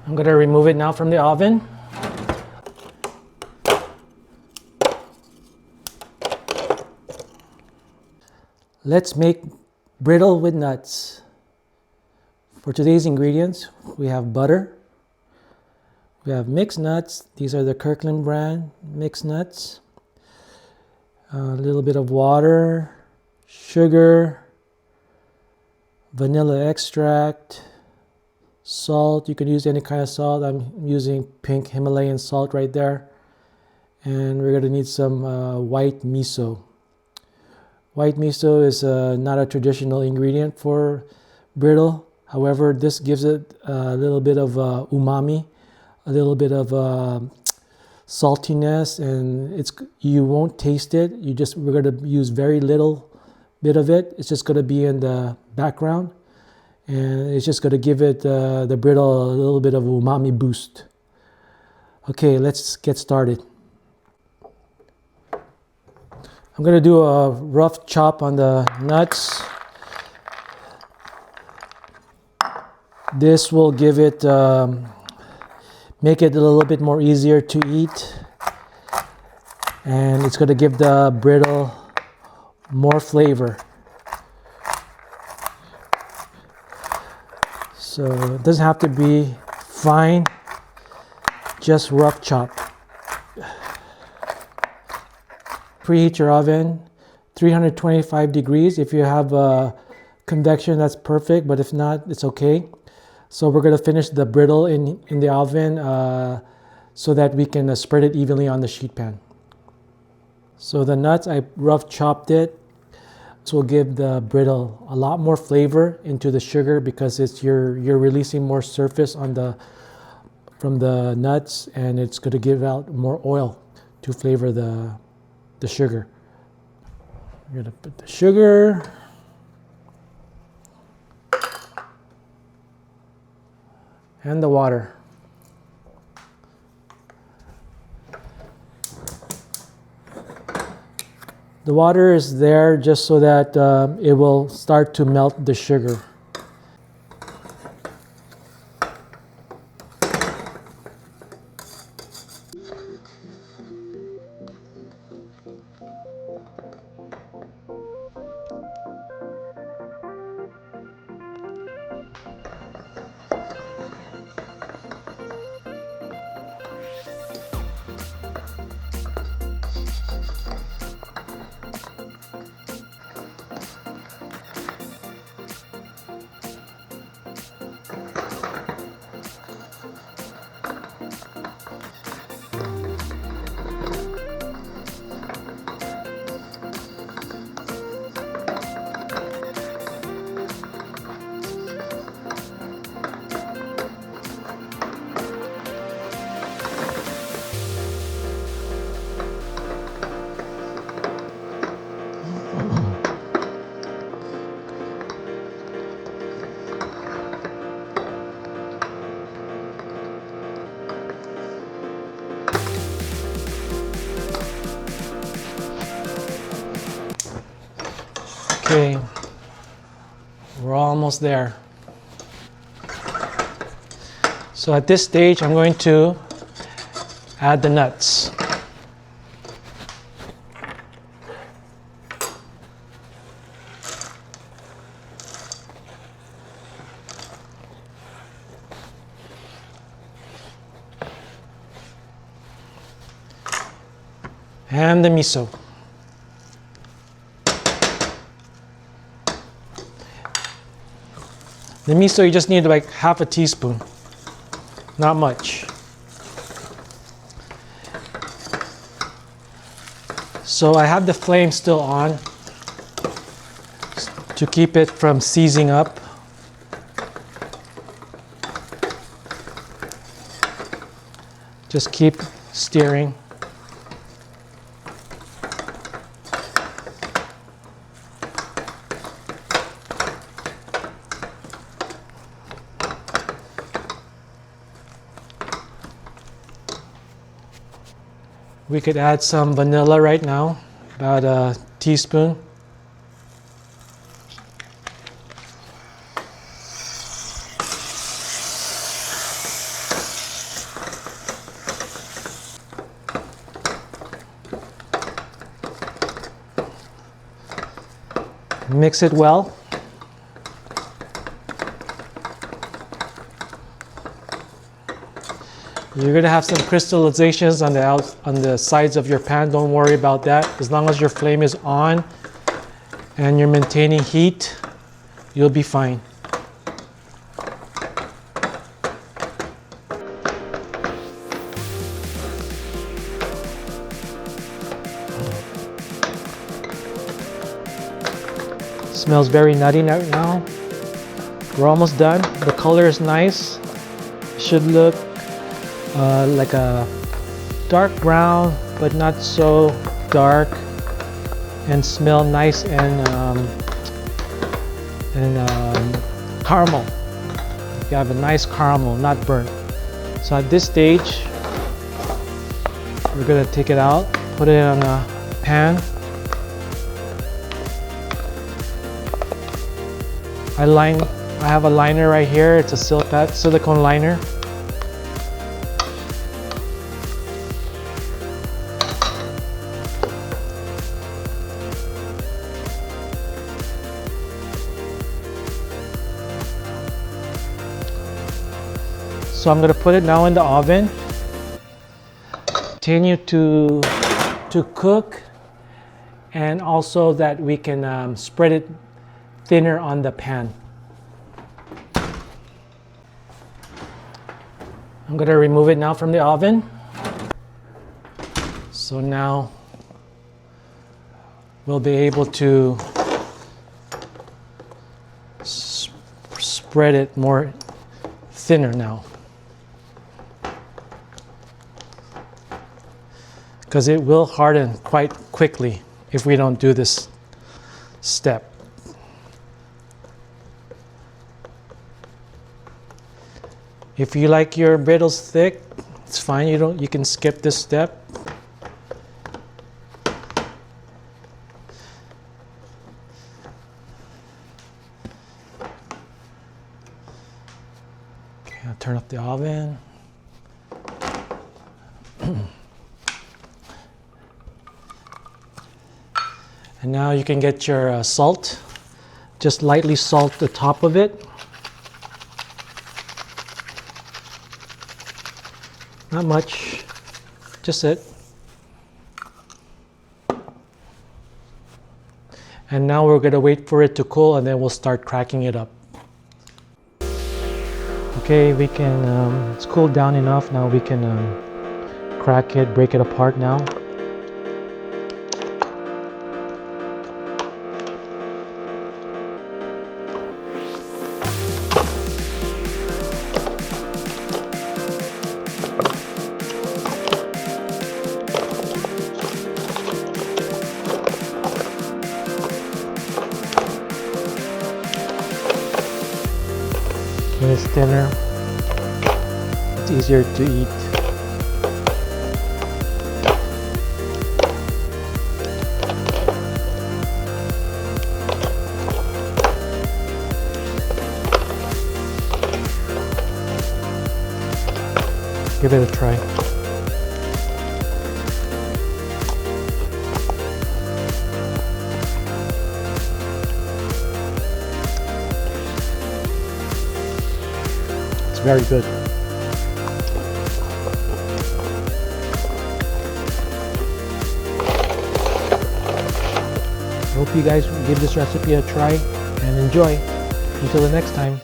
I'm going to remove it now from the oven. Let's make brittle with nuts. For today's ingredients, we have butter, we have mixed nuts. These are the Kirkland brand mixed nuts. A little bit of water, sugar, vanilla extract, salt. You can use any kind of salt. I'm using pink Himalayan salt right there. And we're going to need some white miso. White miso is not a traditional ingredient for brittle. However, this gives it a little bit of umami, a little bit of saltiness, and you won't taste it. We're going to use very little bit of it. It's just going to be in the background, and it's just going to give it the brittle a little bit of umami boost. Okay, let's get started. I'm going to do a rough chop on the nuts. This will give it, make it a little bit more easier to eat. And it's going to give the brittle more flavor. So it doesn't have to be fine, just rough chop. Preheat your oven 325 degrees. If you have convection, that's perfect, but if not, it's okay. So we're going to finish the brittle in the oven so that we can spread it evenly on the sheet pan. So the nuts, I rough chopped it. This will give the brittle a lot more flavor into the sugar because you're releasing more surface from the nuts, and it's going to give out more oil to flavor the sugar. We're going to put the sugar, and the water. The water is there just so that it will start to melt the sugar. Okay, we're almost there. So at this stage, I'm going to add the nuts. And the miso. The miso, you just need like half a teaspoon, not much. So I have the flame still on to keep it from seizing up. Just keep stirring. We could add some vanilla right now, about a teaspoon. Mix it well. You're gonna have some crystallizations on the sides of your pan. Don't worry about that. As long as your flame is on and you're maintaining heat, you'll be fine. Smells very nutty right now. We're almost done. The color is nice. Should look like a dark brown, but not so dark, and smell nice and caramel. You have a nice caramel, not burnt. So at this stage, we're gonna take it out, put it on a pan. I have a liner right here. It's a silicone liner. So I'm going to put it now in the oven. Continue to cook, and also that we can spread it thinner on the pan. I'm going to remove it now from the oven. So now we'll be able to spread it more thinner now, because it will harden quite quickly if we don't do this step. If you like your brittles thick, it's fine. You can skip this step. Okay, I'll turn up the oven. And now you can get your salt. Just lightly salt the top of it. Not much, just it. And now we're gonna wait for it to cool, and then we'll start cracking it up. Okay, we can, it's cooled down enough. Now we can crack it, break it apart now. When it's thinner, it's easier to eat. Give it a try. Very good. I hope you guys give this recipe a try and enjoy. Until the next time.